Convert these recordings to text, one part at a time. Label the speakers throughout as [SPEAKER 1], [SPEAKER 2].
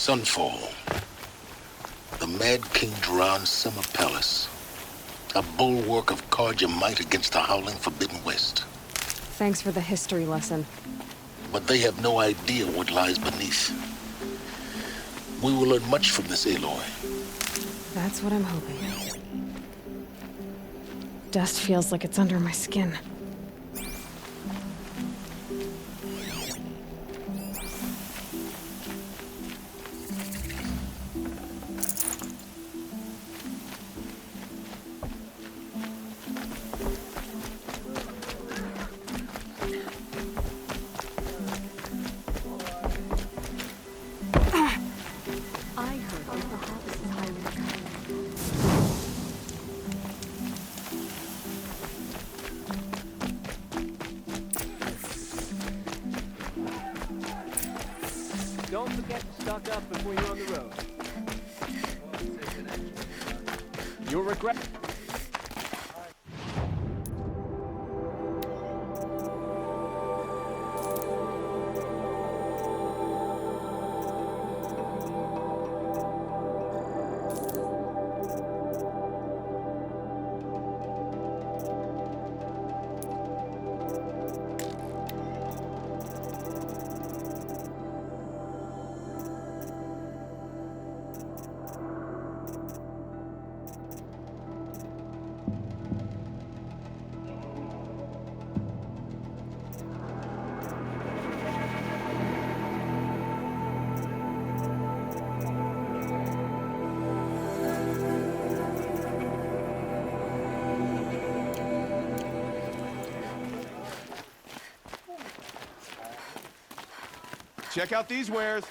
[SPEAKER 1] Sunfall. The Mad King Duran's summer palace. A bulwark of Carja might against the howling Forbidden West.
[SPEAKER 2] Thanks for the history lesson.
[SPEAKER 1] But they have no idea what lies beneath. We will learn much from this Aloy.
[SPEAKER 2] That's what I'm hoping. Dust feels like it's under my skin.
[SPEAKER 3] Don't forget to stock up before you're on the road. You'll regret...
[SPEAKER 4] Check out these wares.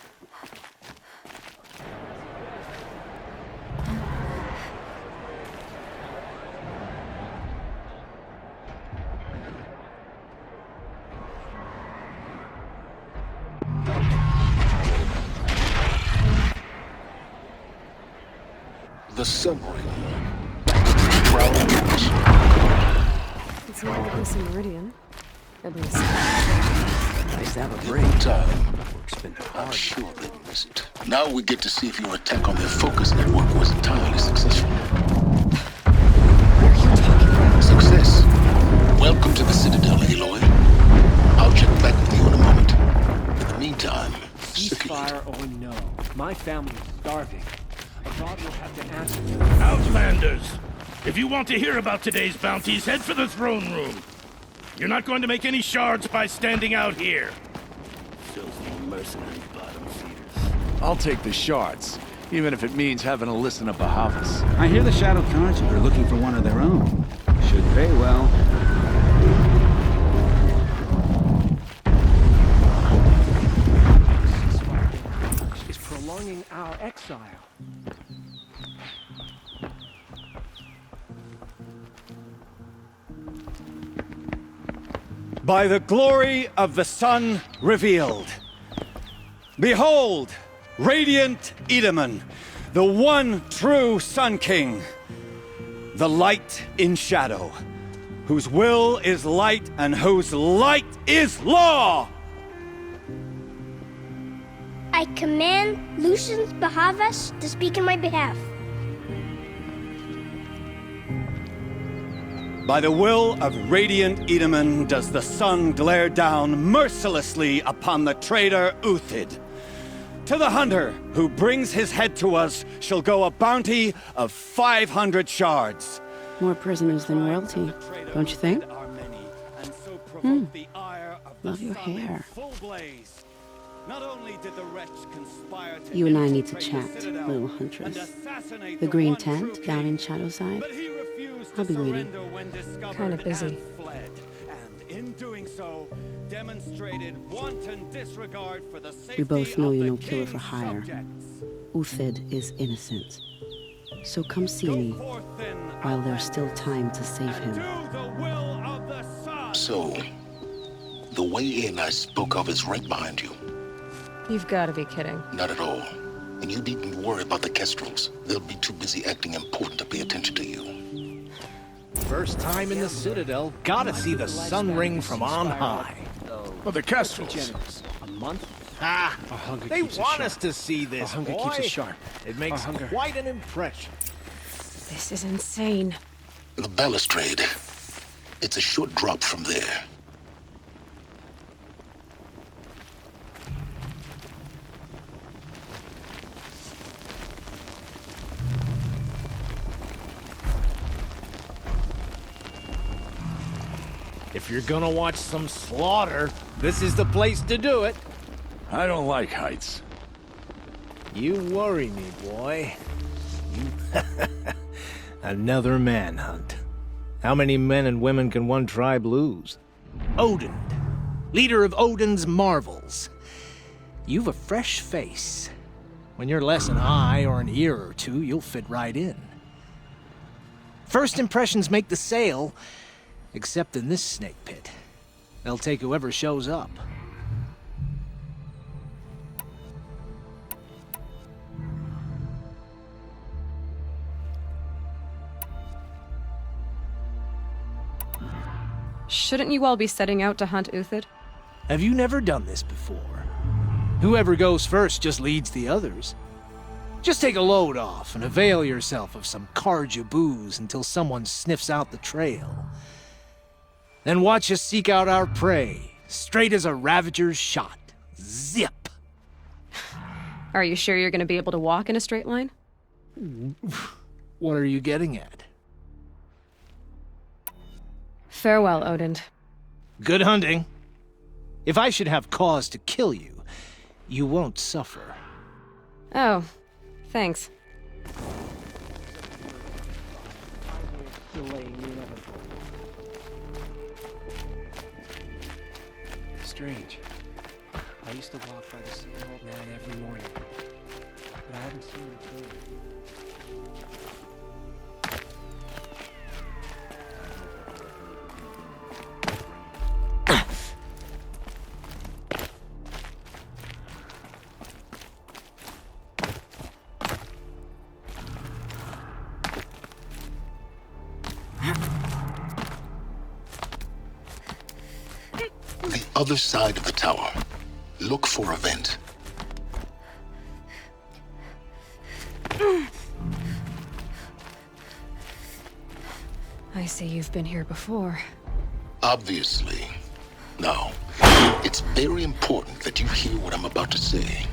[SPEAKER 1] The submarine.
[SPEAKER 2] It's not like this in Meridian. At least.
[SPEAKER 5] Nice to have a break.
[SPEAKER 1] Time.
[SPEAKER 5] Work's been
[SPEAKER 1] I'm
[SPEAKER 5] hard.
[SPEAKER 1] sure they missed it. Now we get to see if your attack on their focus network was entirely successful.
[SPEAKER 2] What are you talking about?
[SPEAKER 1] Success. Welcome to the Citadel, Aloy. I'll check back with you in a moment. In the meantime, circulate.
[SPEAKER 3] Ceasefire or no, my family is starving. Abroad will have to answer.
[SPEAKER 6] Outlanders! If you want to hear about today's bounties, head for the throne room. You're not going to make any shards by standing out here. Filthy mercenary bottom feeders.
[SPEAKER 4] I'll take the shards, even if it means having to listen to Bahavas.
[SPEAKER 7] I hear the Shadow Carja are looking for one of their own. Should pay well.
[SPEAKER 3] Is prolonging our exile.
[SPEAKER 7] By the glory of the sun revealed. Behold, radiant Edaman, the one true Sun King. The light in shadow, whose will is light and whose light is law!
[SPEAKER 8] I command Lucius Bahavas to speak in my behalf.
[SPEAKER 7] By the will of radiant Edaman does the sun glare down mercilessly upon the traitor Uthid. To the hunter who brings his head to us shall go a bounty of 500 shards.
[SPEAKER 9] More prisoners than royalty, don't you think? Love your hair. You and I need to chat, little huntress. The green tent down in Shadowside? I'll be waiting.
[SPEAKER 2] Kinda busy.
[SPEAKER 9] We both know you're no killer for hire. Uthid is innocent. So come see me while there's still time to save him.
[SPEAKER 1] So, the way in I spoke of is right behind you.
[SPEAKER 2] You've got to be kidding.
[SPEAKER 1] Not at all. And you needn't worry about the Kestrels. They'll be too busy acting important to pay attention to you.
[SPEAKER 5] First time in the Citadel, gotta see the sun ring from on high.
[SPEAKER 4] Well, the Kestrels.
[SPEAKER 3] A month?
[SPEAKER 5] Our hunger
[SPEAKER 10] They
[SPEAKER 5] keeps us
[SPEAKER 10] want
[SPEAKER 5] sharp.
[SPEAKER 10] us to see
[SPEAKER 5] Our
[SPEAKER 10] this,
[SPEAKER 5] hunger
[SPEAKER 10] boy.
[SPEAKER 5] keeps us sharp.
[SPEAKER 10] It makes
[SPEAKER 5] Our hunger.
[SPEAKER 10] quite an impression.
[SPEAKER 2] This is insane.
[SPEAKER 1] The balustrade. It's a short drop from there.
[SPEAKER 10] If you're gonna watch some slaughter, this is the place to do it.
[SPEAKER 4] I don't like heights.
[SPEAKER 10] You worry me, boy. You... Another manhunt. How many men and women can one tribe lose? Odin, leader of Odin's marvels. You've a fresh face. When you're less an eye or an ear or two, you'll fit right in. First impressions make the sale, except in this snake pit. They'll take whoever shows up.
[SPEAKER 2] Shouldn't you all be setting out to hunt Uthid?
[SPEAKER 10] Have you never done this before? Whoever goes first just leads the others. Just take a load off and avail yourself of some Karja booze until someone sniffs out the trail. Then watch us seek out our prey, straight as a ravager's shot. Zip!
[SPEAKER 2] Are you sure you're going to be able to walk in a straight line?
[SPEAKER 10] What are you getting at?
[SPEAKER 2] Farewell, Odin.
[SPEAKER 10] Good hunting. If I should have cause to kill you, you won't suffer.
[SPEAKER 2] Oh, thanks.
[SPEAKER 3] Strange. I used to walk by the same old man every morning, but I haven't seen him today.
[SPEAKER 1] The other side of the tower. Look for a vent.
[SPEAKER 2] I see you've been here before.
[SPEAKER 1] Obviously. Now, it's very important that you hear what I'm about to say.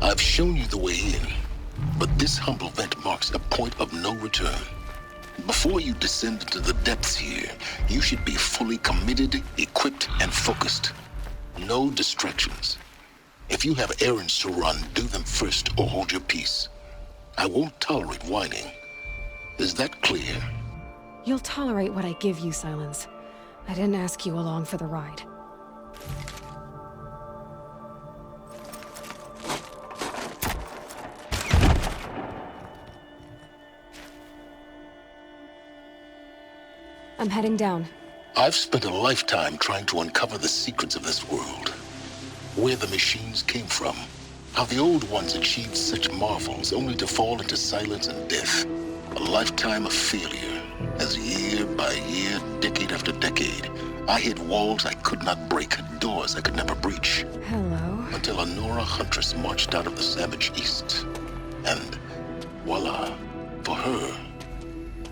[SPEAKER 1] I've shown you the way in, but this humble vent marks a point of no return. Before you descend into the depths here, you should be fully committed, equipped, and focused. No distractions. If you have errands to run, do them first or hold your peace. I won't tolerate whining. Is that clear?
[SPEAKER 2] You'll tolerate what I give you, Silence. I didn't ask you along for the ride. I'm heading down.
[SPEAKER 1] I've spent a lifetime trying to uncover the secrets of this world. Where the machines came from. How the old ones achieved such marvels only to fall into silence and death. A lifetime of failure. As year by year, decade after decade, I hit walls I could not break, doors I could never breach.
[SPEAKER 2] Hello.
[SPEAKER 1] Until a Nora huntress marched out of the savage east. And voila, for her,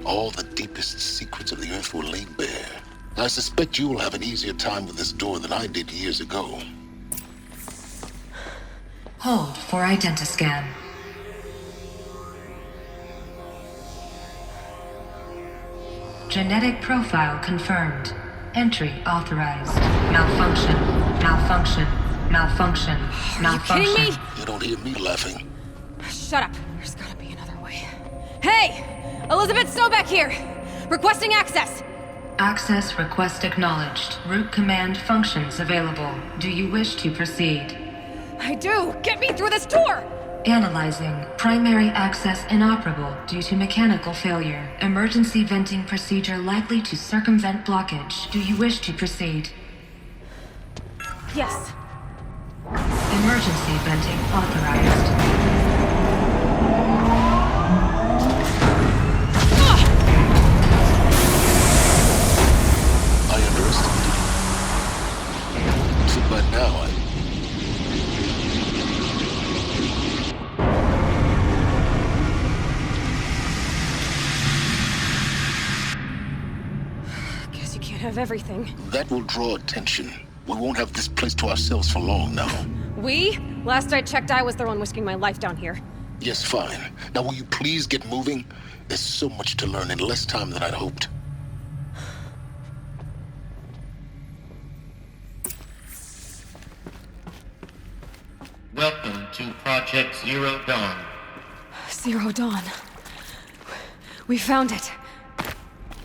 [SPEAKER 1] all the deepest secrets of the earth were laid bare. I suspect you will have an easier time with this door than I did years ago.
[SPEAKER 11] Hold for identiscan. Genetic profile confirmed. Entry authorized. Malfunction. Malfunction. Malfunction. Malfunction.
[SPEAKER 2] Are you kidding me?
[SPEAKER 1] You don't hear me laughing.
[SPEAKER 2] Shut up. There's gotta be another way. Hey! Elizabeth Sobeck here! Requesting access!
[SPEAKER 11] Access request acknowledged. Root command functions available. Do you wish to proceed?
[SPEAKER 2] I do! Get me through this door!
[SPEAKER 11] Analyzing. Primary access inoperable due to mechanical failure. Emergency venting procedure likely to circumvent blockage. Do you wish to proceed?
[SPEAKER 2] Yes.
[SPEAKER 11] Emergency venting authorized.
[SPEAKER 1] I underestimated you. So by now,
[SPEAKER 2] have everything.
[SPEAKER 1] That will draw attention. We won't have this place to ourselves for long now.
[SPEAKER 2] We? Last I checked, I was the one risking my life down here.
[SPEAKER 1] Yes, fine. Now will you please get moving? There's so much to learn in less time than I'd hoped.
[SPEAKER 12] Welcome to Project Zero Dawn.
[SPEAKER 2] Zero Dawn. We found it.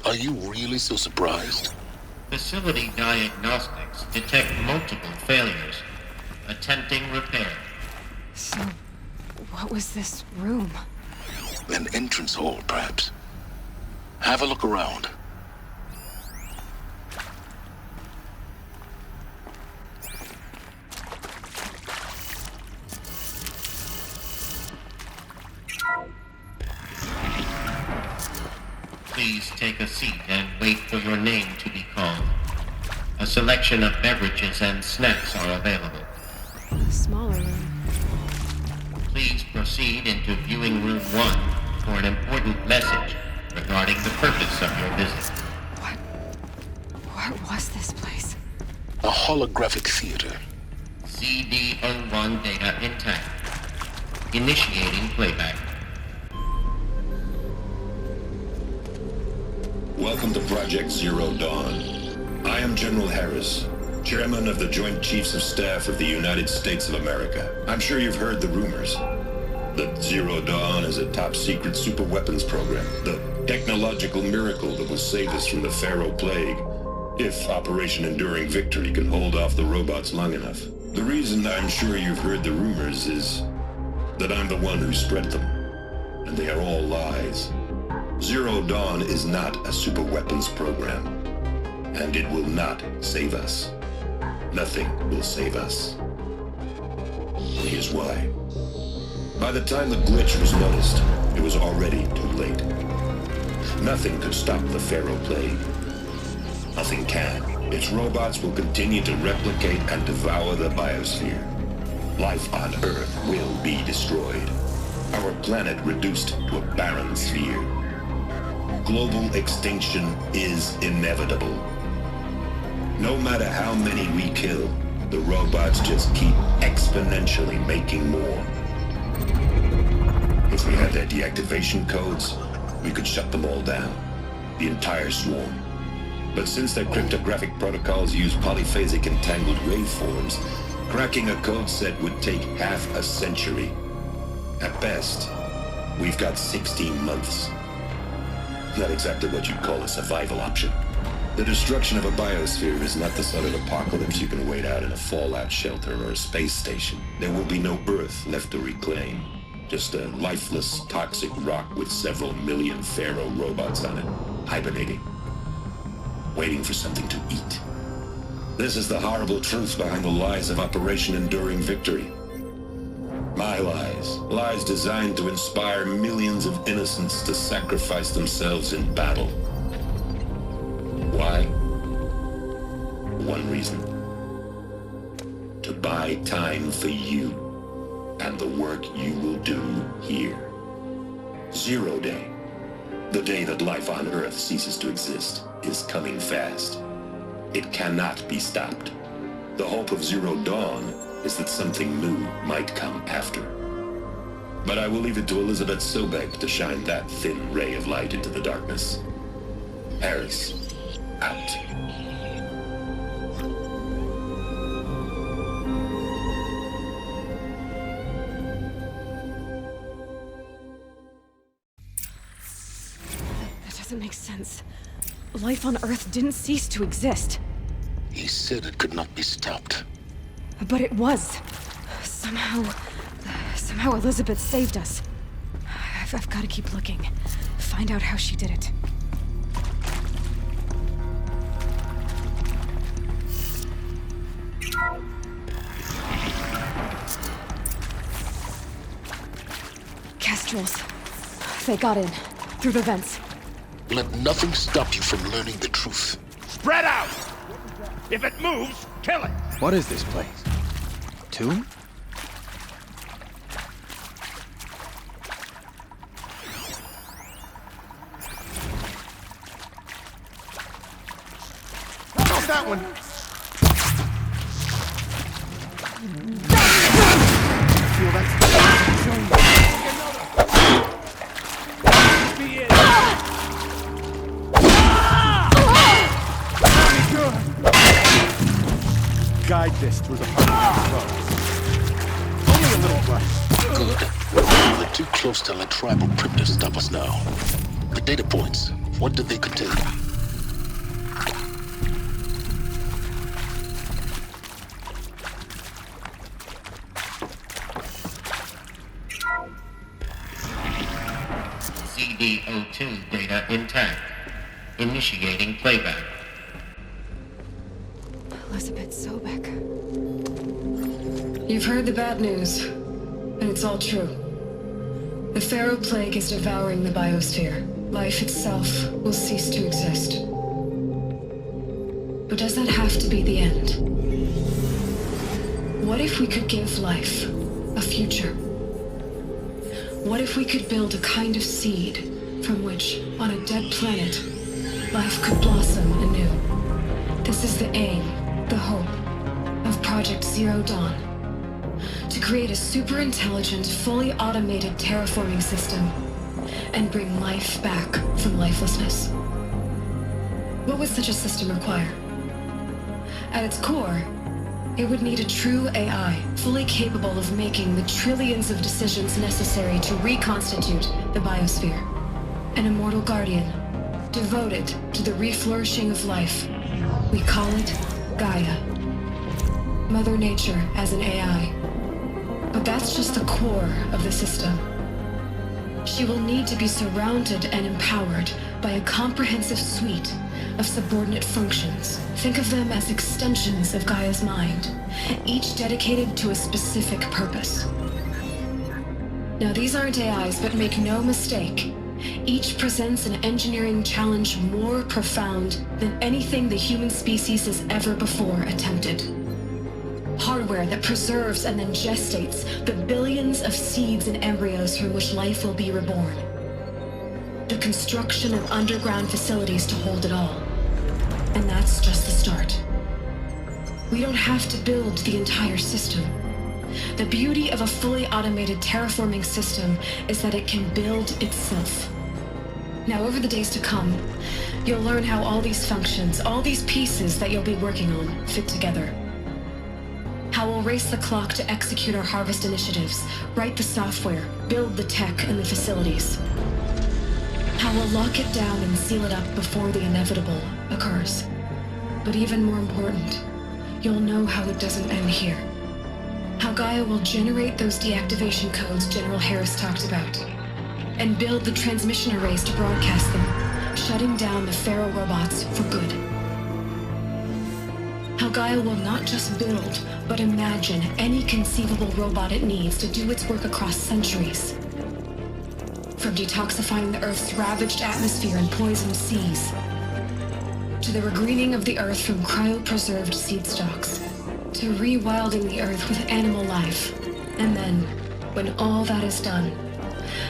[SPEAKER 1] Are you really so surprised?
[SPEAKER 12] Facility diagnostics detect multiple failures. Attempting repair.
[SPEAKER 2] So, what was this room?
[SPEAKER 1] An entrance hall, perhaps. Have a look around.
[SPEAKER 12] Please take a seat and wait for your name to be called. A selection of beverages and snacks are available.
[SPEAKER 2] A smaller room.
[SPEAKER 12] Please proceed into viewing room 1 for an important message regarding the purpose of your visit.
[SPEAKER 2] What was this place?
[SPEAKER 1] A holographic theater.
[SPEAKER 12] CD01 data intact. Initiating playback.
[SPEAKER 13] Welcome to Project Zero Dawn. I am General Harris, Chairman of the Joint Chiefs of Staff of the United States of America. I'm sure you've heard the rumors that Zero Dawn is a top-secret superweapons program, the technological miracle that will save us from the Pharaoh Plague, if Operation Enduring Victory can hold off the robots long enough. The reason I'm sure you've heard the rumors is that I'm the one who spread them, and they are all lies. Zero Dawn is not a superweapons program, and it will not save us. Nothing will save us. Here's why. By the time the glitch was noticed, it was already too late. Nothing could stop the Pharaoh Plague. Nothing can. Its robots will continue to replicate and devour the biosphere. Life on Earth will be destroyed. Our planet reduced to a barren sphere. Global extinction is inevitable. No matter how many we kill, the robots just keep exponentially making more. If we had their deactivation codes, we could shut them all down, the entire swarm. But since their cryptographic protocols use polyphasic entangled waveforms, cracking a code set would take half a century. At best, we've got 16 months. Not exactly what you'd call a survival option. The destruction of a biosphere is not the sort of apocalypse you can wait out in a fallout shelter or a space station. There will be no Earth left to reclaim. Just a lifeless, toxic rock with several million Pharaoh robots on it, hibernating, waiting for something to eat. This is the horrible truth behind the lies of Operation Enduring Victory. My lies. Lies designed to inspire millions of innocents to sacrifice themselves in battle. Why? One reason. To buy time for you and the work you will do here. Zero Day, the day that life on Earth ceases to exist, is coming fast. It cannot be stopped. The hope of Zero Dawn is that something new might come after. But I will leave it to Elizabeth Sobek to shine that thin ray of light into the darkness. Harris, out.
[SPEAKER 2] That doesn't make sense. Life on Earth didn't cease to exist.
[SPEAKER 1] He said it could not be stopped.
[SPEAKER 2] But it was. Somehow Elizabeth saved us. I've got to keep looking. Find out how she did it. Kestrels. They got in. Through the vents.
[SPEAKER 1] Let nothing stop you from learning the truth.
[SPEAKER 6] Spread out! If it moves, kill it!
[SPEAKER 3] What is this place? Tomb?
[SPEAKER 10] that one.
[SPEAKER 3] Feel that?
[SPEAKER 10] Be it.
[SPEAKER 7] Guide this through the heart of the only a little less.
[SPEAKER 1] Good. We're too close to the tribal crypt to stop us now. The data points, what do they contain?
[SPEAKER 12] CD02 data intact. Initiating playback.
[SPEAKER 2] Elizabeth Sobek.
[SPEAKER 11] You've heard the bad news, and it's all true. The Pharaoh Plague is devouring the biosphere. Life itself will cease to exist. But does that have to be the end? What if we could give life a future? What if we could build a kind of seed from which, on a dead planet, life could blossom anew? This is the aim, the hope, of Project Zero Dawn. To create a super-intelligent, fully automated terraforming system and bring life back from lifelessness. What would such a system require? At its core, it would need a true AI, fully capable of making the trillions of decisions necessary to reconstitute the biosphere. An immortal guardian, devoted to the reflourishing of life. We call it Gaia. Mother Nature as an AI. But that's just the core of the system. She will need to be surrounded and empowered by a comprehensive suite of subordinate functions. Think of them as extensions of Gaia's mind, each dedicated to a specific purpose. Now, these aren't AIs, but make no mistake, each presents an engineering challenge more profound than anything the human species has ever before attempted. Hardware that preserves and then gestates the billions of seeds and embryos from which life will be reborn. The construction of underground facilities to hold it all. And that's just the start. We don't have to build the entire system. The beauty of a fully automated terraforming system is that it can build itself. Now, over the days to come, you'll learn how all these functions, all these pieces that you'll be working on, fit together. How we'll race the clock to execute our harvest initiatives, write the software, build the tech and the facilities. How we'll lock it down and seal it up before the inevitable occurs. But even more important, you'll know how it doesn't end here. How Gaia will generate those deactivation codes General Harris talked about, and build the transmission arrays to broadcast them, shutting down the Pharaoh robots for good. How Gaia will not just build, but imagine any conceivable robot it needs to do its work across centuries. From detoxifying the Earth's ravaged atmosphere and poisoned seas, to the regreening of the Earth from cryopreserved seed stalks, to rewilding the Earth with animal life. And then, when all that is done,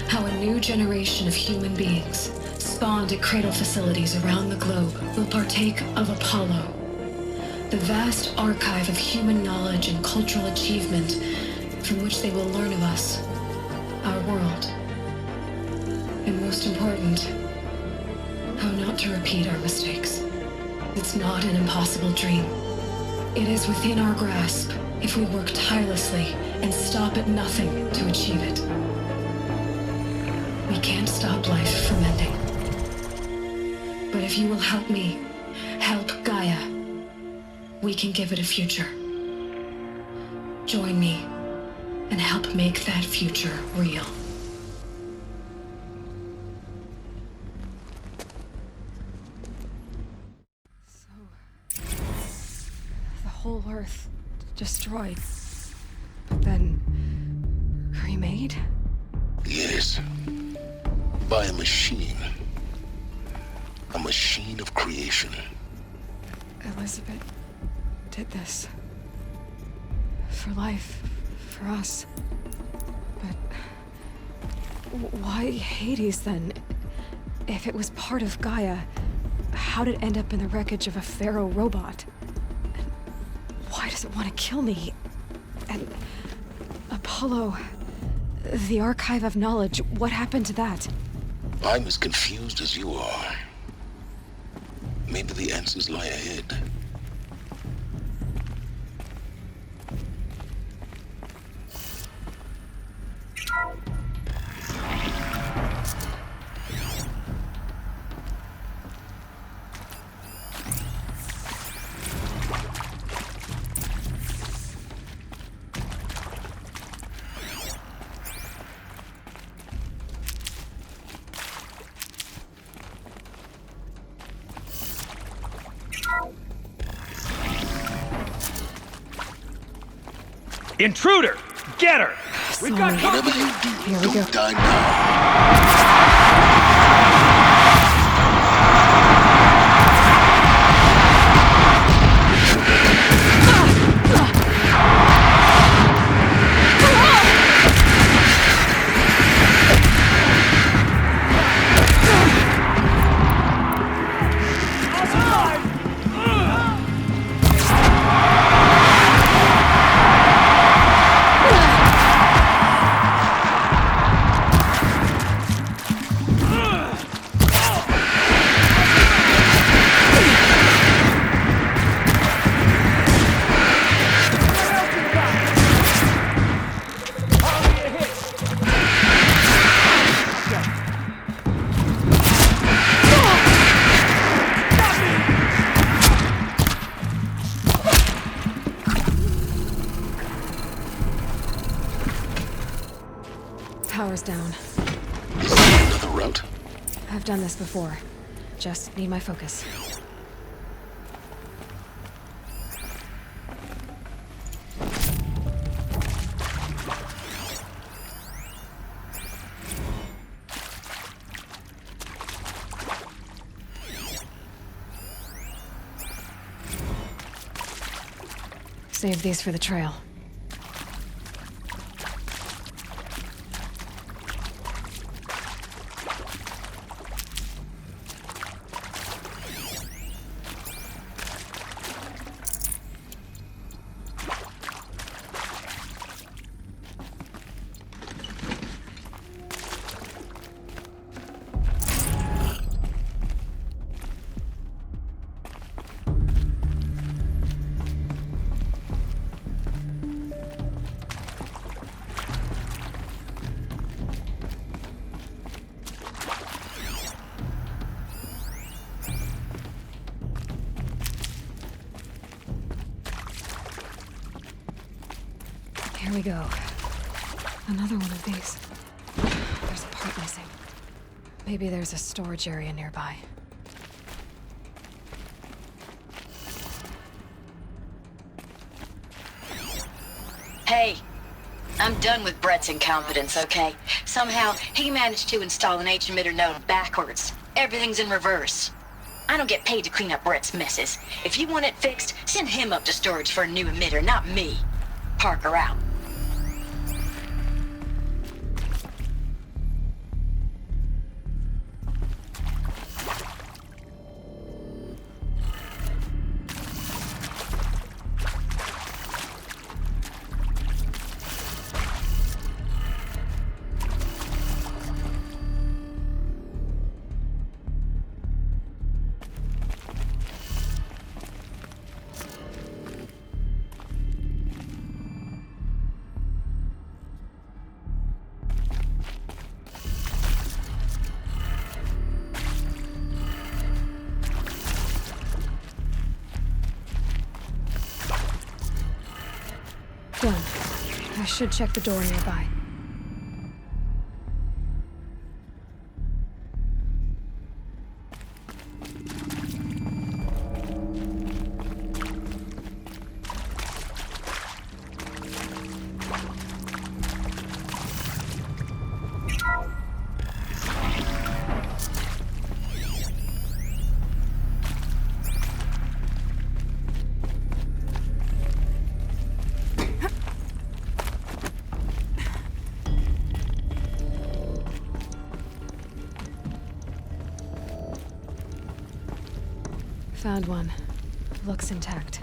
[SPEAKER 11] how a new generation of human beings, spawned at cradle facilities around the globe, will partake of Apollo, the vast archive of human knowledge and cultural achievement from which they will learn of us, our world. And most important, how not to repeat our mistakes. It's not an impossible dream. It is within our grasp if we work tirelessly and stop at nothing to achieve it. We can't stop life from ending. But if you will help me, help Gaia, we can give it a future. Join me and help make that future real.
[SPEAKER 2] The whole Earth destroyed, but then remade?
[SPEAKER 1] Yes. By a machine. A machine of creation.
[SPEAKER 2] Elizabeth did this. For life, for us. But why Hades then? If it was part of Gaia, how did it end up in the wreckage of a Pharaoh robot? doesn't want to kill me. And Apollo, the Archive of Knowledge, what happened to that?
[SPEAKER 1] I'm as confused as you are. Maybe the answers lie ahead.
[SPEAKER 3] Intruder! Get her!
[SPEAKER 2] We've got
[SPEAKER 1] Whatever you do,
[SPEAKER 2] Here we go.
[SPEAKER 1] don't die now.
[SPEAKER 2] Power's down.
[SPEAKER 1] Is there another route?
[SPEAKER 2] I've done this before. Just need my focus. Save these for the trail. Here we go. Another one of these. There's a part missing. Maybe there's a storage area nearby.
[SPEAKER 14] Hey, I'm done with Brett's incompetence, okay? Somehow, he managed to install an H-emitter node backwards. Everything's in reverse. I don't get paid to clean up Brett's messes. If you want it fixed, send him up to storage for a new emitter, not me. Parker out.
[SPEAKER 2] Done. I should check the door nearby. Found one. Looks intact.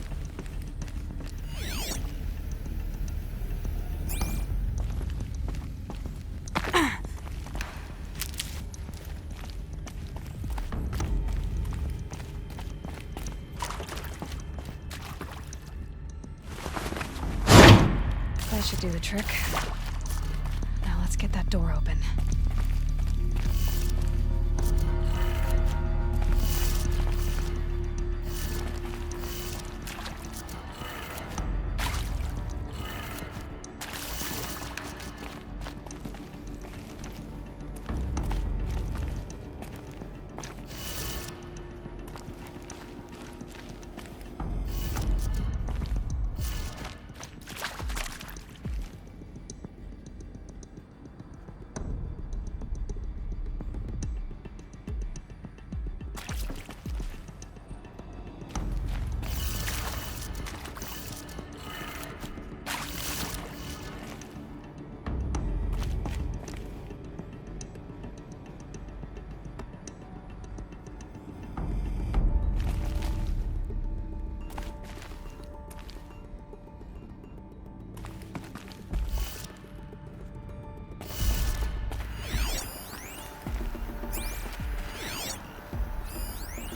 [SPEAKER 2] to do the trick. Now let's get that door open.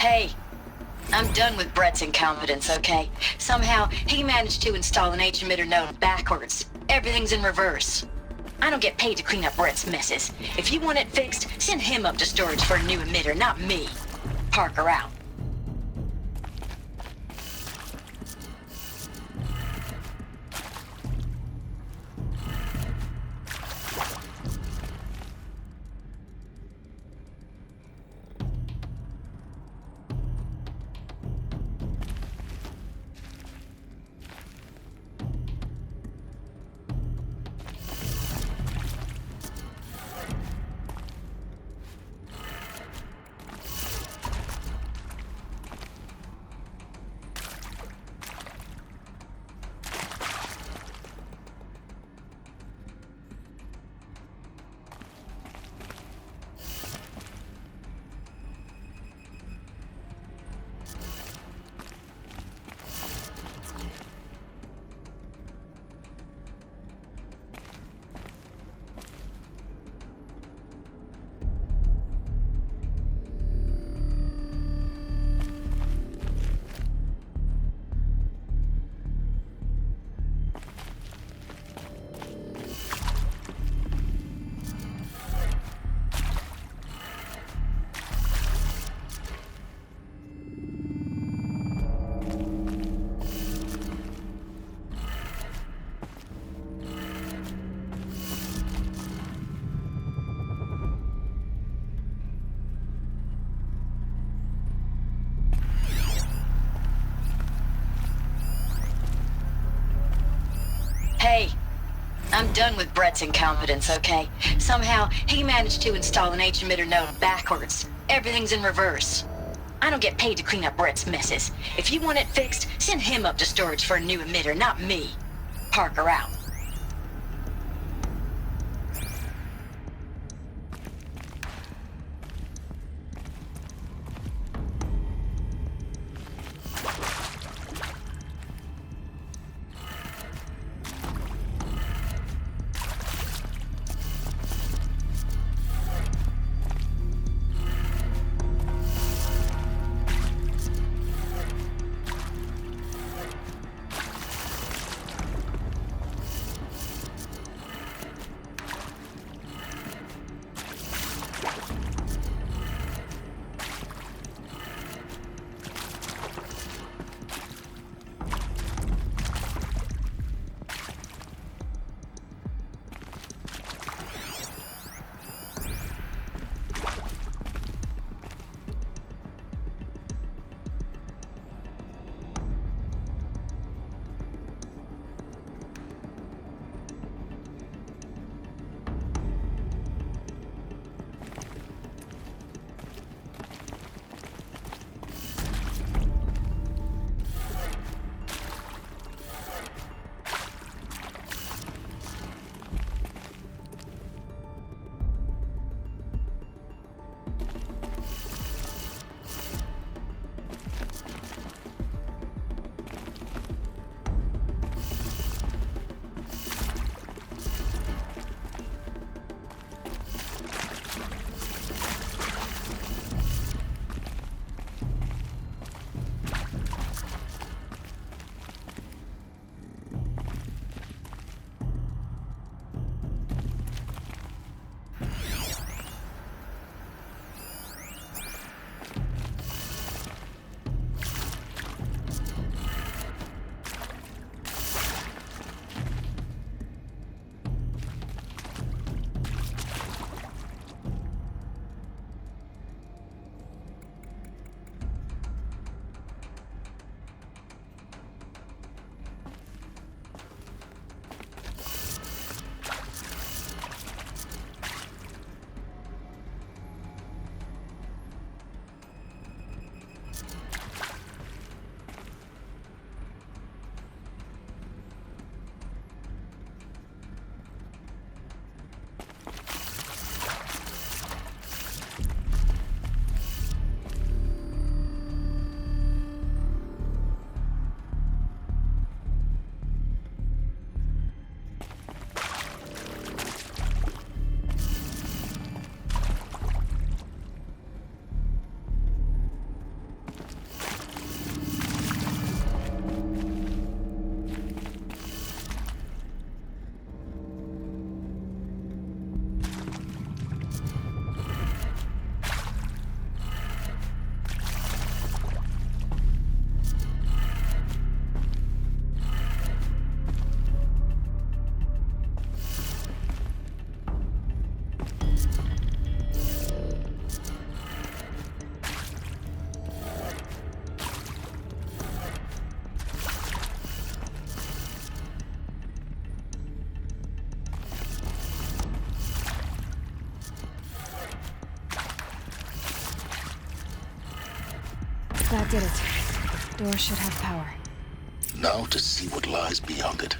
[SPEAKER 14] Hey, I'm done with Brett's incompetence, okay? Somehow, he managed to install an H-emitter node backwards. Everything's in reverse. I don't get paid to clean up Brett's messes. If you want it fixed, send him up to storage for a new emitter, not me. Parker out. Hey, I'm done with Brett's incompetence, okay? Somehow, he managed to install an H-emitter node backwards. Everything's in reverse. I don't get paid to clean up Brett's messes. If you want it fixed, send him up to storage for a new emitter, not me. Parker out.
[SPEAKER 2] That did it. Door should have power.
[SPEAKER 1] Now to see what lies beyond it.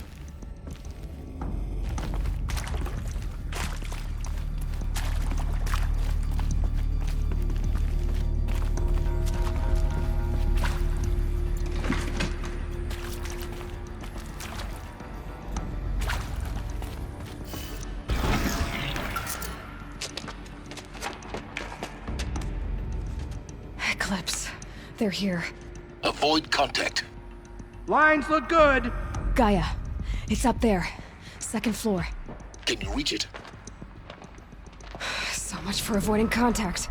[SPEAKER 2] Eclipse. They're here.
[SPEAKER 1] Avoid contact.
[SPEAKER 3] Lines look good.
[SPEAKER 2] Gaia. It's up there. Second floor.
[SPEAKER 1] Can you reach it?
[SPEAKER 2] So much for avoiding contact.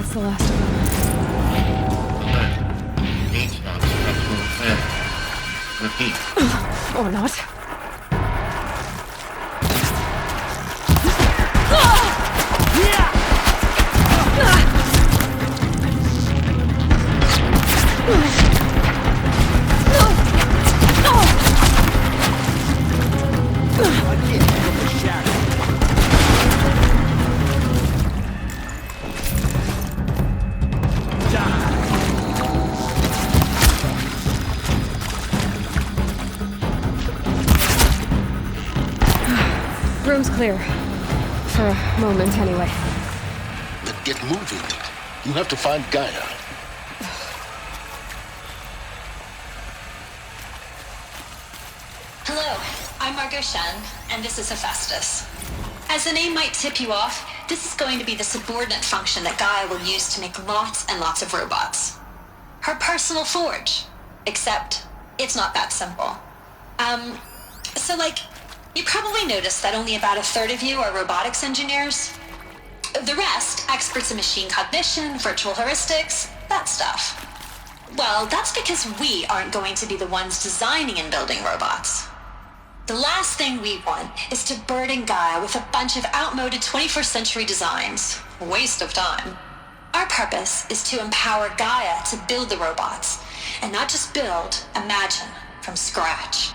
[SPEAKER 2] That's the last of them.
[SPEAKER 12] Repeat.
[SPEAKER 2] Or not. Room's clear. For a moment, anyway.
[SPEAKER 1] Then get moving. You have to find Gaia.
[SPEAKER 14] Hello, I'm Margot Shen, and this is Hephaestus. As the name might tip you off, this is going to be the subordinate function that Gaia will use to make lots and lots of robots. Her personal forge. Except, it's not that simple. You probably noticed that only about a third of you are robotics engineers. The rest, experts in machine cognition, virtual heuristics, that stuff. Well, that's because we aren't going to be the ones designing and building robots. The last thing we want is to burden Gaia with a bunch of outmoded 21st century designs. Waste of time. Our purpose is to empower Gaia to build the robots, and not just build, imagine, from scratch.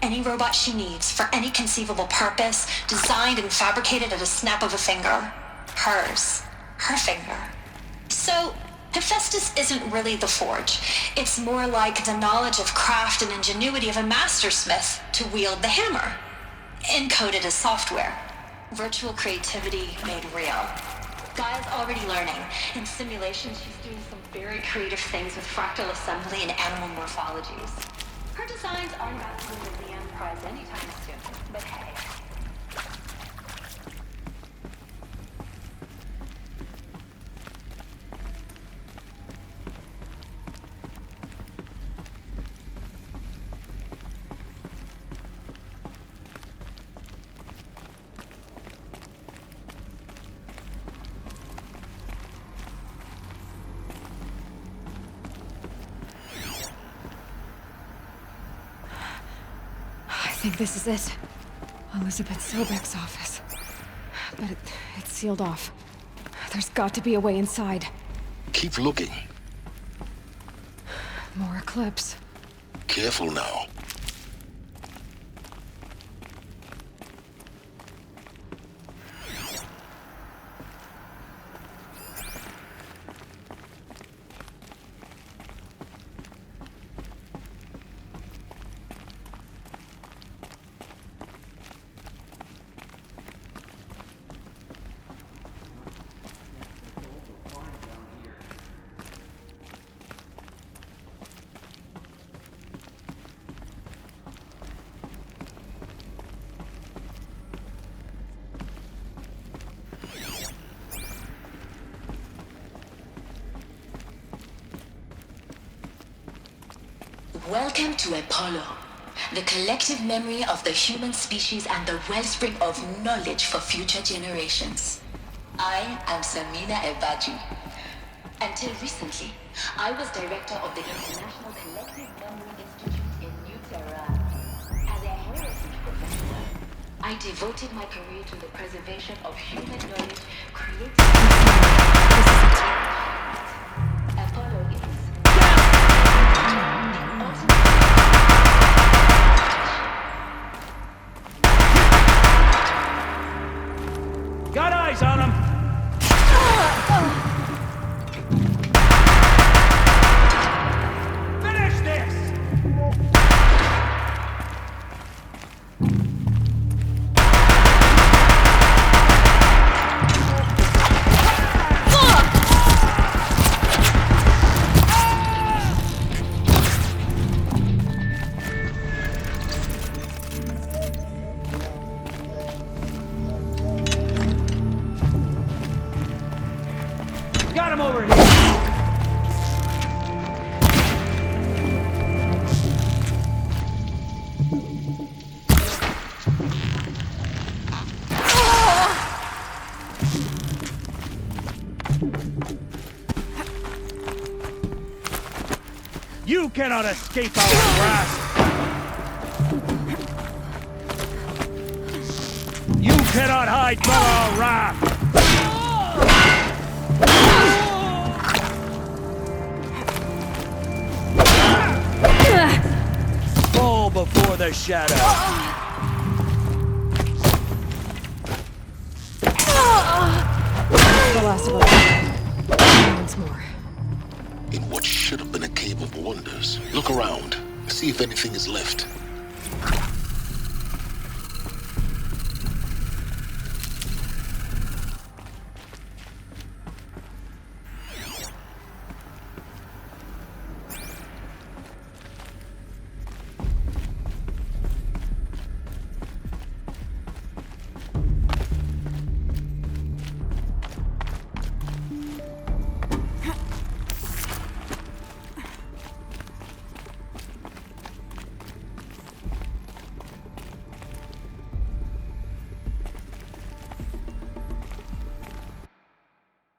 [SPEAKER 14] Any robot she needs for any conceivable purpose, designed and fabricated at a snap of a finger. Hers. Her finger. So, Hephaestus isn't really the forge. It's more like the knowledge of craft and ingenuity of a mastersmith to wield the hammer. Encoded as software. Virtual creativity made real. Gaia's already learning. In simulations, she's doing some very creative things with fractal assembly and animal morphologies. Her designs aren't about to win the Leon Prize anytime soon, but hey.
[SPEAKER 2] think this is it. Elizabeth Sobek's office. But it's sealed off. There's got to be a way inside.
[SPEAKER 1] Keep looking.
[SPEAKER 2] More eclipse.
[SPEAKER 1] Careful now.
[SPEAKER 14] Welcome to Apollo, the collective memory of the human species and the wellspring of knowledge for future generations. I am Samina Ebaji. Until recently, I was director of the International Collective Memory Institute in New Tehran. As a heritage professional, I devoted my career to the preservation of human knowledge created Apollo is
[SPEAKER 10] Got eyes on him! Finish this! Got him over here! You cannot escape our grasp! You cannot hide from our wrath! Fall before the shadow!
[SPEAKER 2] The last of us. Once more.
[SPEAKER 1] In what should have been a cave of wonders. Look around. See if anything is left.